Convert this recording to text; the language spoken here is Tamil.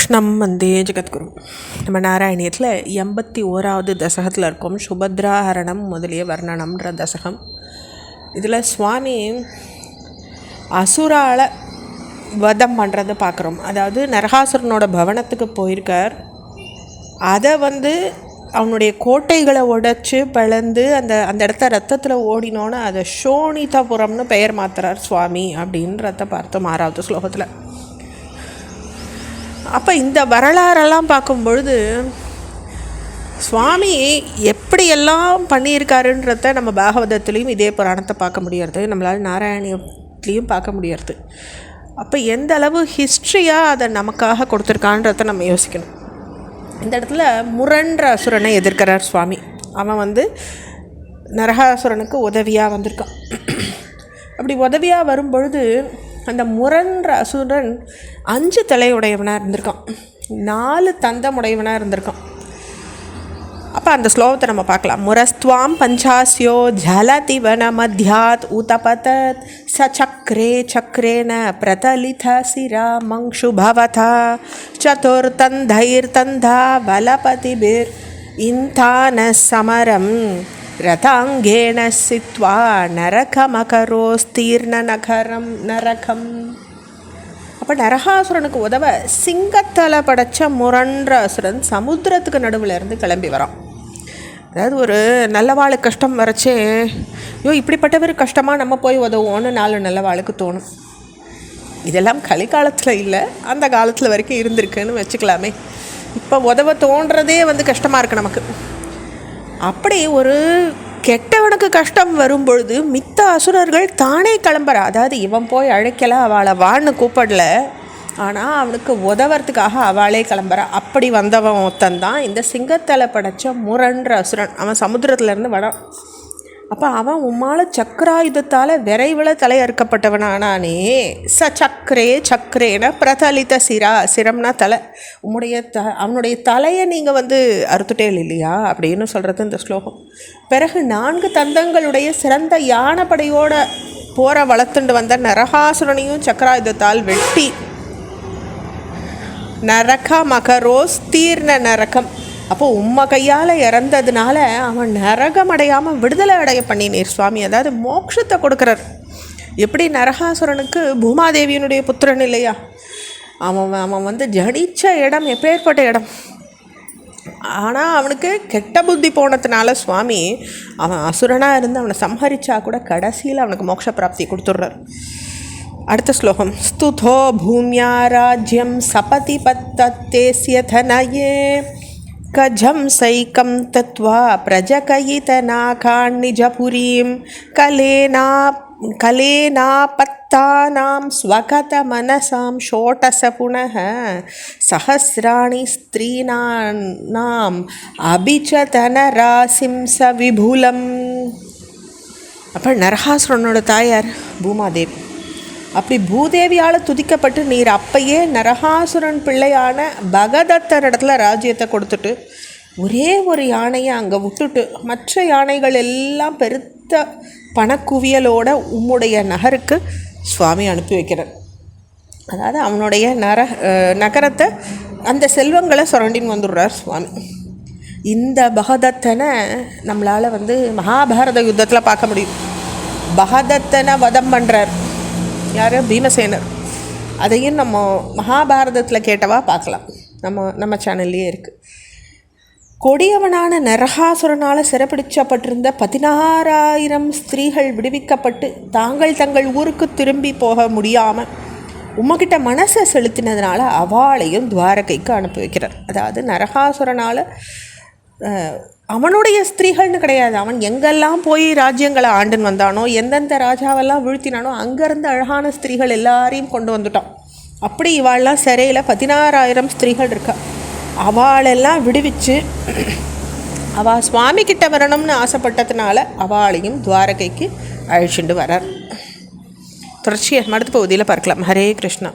கிருஷ்ணம் வந்தே ஜெகத்குரு. நம்ம நாராயணியத்தில் 81வது தசகத்தில் இருக்கோம். சுபத்ராஹரணம் முதலிய வர்ணனம்ன்ற தசகம். இதில் சுவாமி அசுரால வதம் பண்ணுறதை பார்க்குறோம். அதாவது நரகாசுரனோட பவனத்துக்கு போயிருக்கார். அதை அவனுடைய கோட்டைகளை உடைச்சி பிளந்து அந்த இடத்த ரத்தத்தில் ஓடினோன்னு அதை சோனிதபுரம்னு பெயர் மாத்துறார் சுவாமி அப்படின்றத பார்த்தோம் 6வது ஸ்லோகத்தில். அப்போ இந்த வரலாறெல்லாம் பார்க்கும்பொழுது சுவாமி எப்படியெல்லாம் பண்ணியிருக்காருன்றத நம்ம பாகவதத்துலேயும் இதே புராணத்தை பார்க்க முடியாது, நம்மளால் நாராயணியத்துலேயும் பார்க்க முடியாது. அப்போ எந்த அளவு ஹிஸ்ட்ரியாக அதை நமக்காக கொடுத்துருக்கான்றத நம்ம யோசிக்கணும். இந்த இடத்துல முரண்ற அசுரனை எதிர்க்கிறார் சுவாமி. அவன் நரகாசுரனுக்கு உதவியாக வந்திருக்கான். அப்படி உதவியாக வரும்பொழுது அந்த முரண்ற அசுரன் 5 தலையுடையவனாக இருந்திருக்கான், 4 தந்தமுடையவனாக இருந்திருக்கான். அப்போ அந்த ஸ்லோகத்தை நம்ம பார்க்கலாம். முரஸ்துவாம் பஞ்சாஸ்யோ ஜலதி வன மத்யாத் உதபதத் சக்ரே சக்ரேன பிரதலித சிரா மங்ஷு பவதா சதுர்தந்தைர்தந்தா பலபதிபிர் இந்தான சமரம் ரதாங்கேன சித்வா நரகமகரோஸ்தீர்ண நரகம். அப்போ நரகாசுரனுக்கு உதவ சிங்கத்தலை படைச்ச முரண்ற அசுரன் சமுத்திரத்துக்கு நடுவில் இருந்து கிளம்பி வரான். அதாவது ஒரு நல்லவாளுக்கு கஷ்டம் வரைச்சே, இப்படிப்பட்டவர் கஷ்டமாக நம்ம போய் உதவுவோன்னு 4 நல்லவாளுக்கு தோணும். இதெல்லாம் கலிக்காலத்தில் இல்லை, அந்த காலத்தில் வரைக்கும் இருந்திருக்குன்னு வச்சுக்கலாமே. இப்போ உதவ தோன்றதே கஷ்டமாக இருக்குது நமக்கு. அப்படி ஒரு கெட்டவனுக்கு கஷ்டம் வரும்பொழுது மித்த அசுரர்கள் தானே கிளம்புறா. அதாவது இவன் போய் அழைக்கல, அவளை வான்னு கூப்பிடல, ஆனால் அவனுக்கு உதவுறதுக்காக அவளே கிளம்புறா. அப்படி வந்தவன் ஒருத்தந்தான் இந்த சிங்கத்தலை படைச்ச முரண்ற அசுரன். அவன் சமுத்திரத்துலேருந்து வரான். அப்போ அவன் உம்மால் சக்கராயுதத்தால் விரைவில் தலை அறுக்கப்பட்டவனானே. சக்ரேன பிரதலித சிரம்னா தலை. அவனுடைய தலையை நீங்கள் அறுத்துட்டே இல்லையா அப்படின்னு சொல்கிறது இந்த ஸ்லோகம். பிறகு 4 தந்தங்களுடைய சிறந்த யானைப்படையோட போற வளர்த்துண்டு வந்த நரகாசுரனையும் சக்கராயுதத்தால் வெட்டி நரகமகரோஸ் தீர்ண நரகம். அப்போது உம்மை கையால் இறந்ததுனால அவன் நரகம் அடையாமல் விடுதலை அடைய பண்ணினீர் சுவாமி. அதாவது மோட்சத்தை கொடுக்குறார். எப்படி நரகாசுரனுக்கு பூமாதேவியினுடைய புத்திரன் இல்லையா, அவன் ஜனிச்ச இடம் எப்பேற்பட்ட இடம். ஆனால் அவனுக்கு கெட்ட புத்தி போனதுனால சுவாமி அவன் அசுரனாக இருந்து அவனை சம்ஹரிச்சா கூட கடைசியில் அவனுக்கு மோட்ச பிராப்தி கொடுத்துட்றார். அடுத்த ஸ்லோகம். ஸ்துதோ பூமியா ராஜ்யம் சபதி பத்தேஸ்ய தனயே கஜம் சைக்கம் தத்வா பிரஜகயிதநாகான் நிஜபுரீம் கலேனா பத்தானாம் ஸ்வகத மனசாம் ஷோட்டச புனः சஹஸ்ராணி ஸ்திரீனாம் அபிச்சதன ராசிம்ச விபுலம். அப்போ நரகாசுரனோட தாயார் பூமாதேவி. அப்படி பூதேவியால் துதிக்கப்பட்டு நீர் அப்பயே நரகாசுரன் பிள்ளையான பகதத்தர் இடத்துல ராஜ்யத்தை கொடுத்துட்டு ஒரே ஒரு யானையை அங்கே விட்டுட்டு மற்ற யானைகள் எல்லாம் பெருத்த பணக்குவியலோட உம்முடைய நகருக்கு சுவாமி அனுப்பி வைக்கிறார். அதாவது அவனுடைய நகரத்தை அந்த செல்வங்களை சுரண்டின்னு வந்துடுறார் சுவாமி. இந்த பகதத்தனை நம்மளால் மகாபாரத யுத்தத்தில் பார்க்க முடியும். பகதத்தனை வதம் பண்ணுறார் யார்? பீமசேனர். அதையும் நம்ம மகாபாரதத்தில் கேட்டவா பார்க்கலாம், நம்ம சேனல்லையே இருக்குது. கொடியவனான நரகாசுரனால் சிறைப்பிடிக்கப்பட்டிருந்த 16,000 ஸ்திரீகள் விடுவிக்கப்பட்டு தங்கள் ஊருக்கு திரும்பி போக முடியாமல் உம்மக்கிட்ட மனசை செலுத்தினதுனால அவளையும் துவாரகைக்கு அனுப்பி வைக்கிறார். அதாவது நரகாசுரனால் அவனுடைய ஸ்திரீகள்னு கிடையாது, அவன் எங்கெல்லாம் போய் ராஜ்யங்களை ஆண்டுன்னு வந்தானோ, எந்தெந்த ராஜாவெல்லாம் வீழ்த்தினானோ அங்கேருந்து அழகான ஸ்திரீகள் எல்லாரையும் கொண்டு வந்துட்டான். அப்படி இவாளெலாம் சிறையில் 16,000 ஸ்திரீகள் இருக்கா. அவளெல்லாம் விடுவிச்சு அவள் சுவாமி கிட்ட வரணும்னு ஆசைப்பட்டதுனால அவளையும் துவாரகைக்கு அழிச்சுண்டு வரார். தொடர்ச்சியை அடுத்த பகுதியில் பார்க்கலாம். ஹரே கிருஷ்ணா.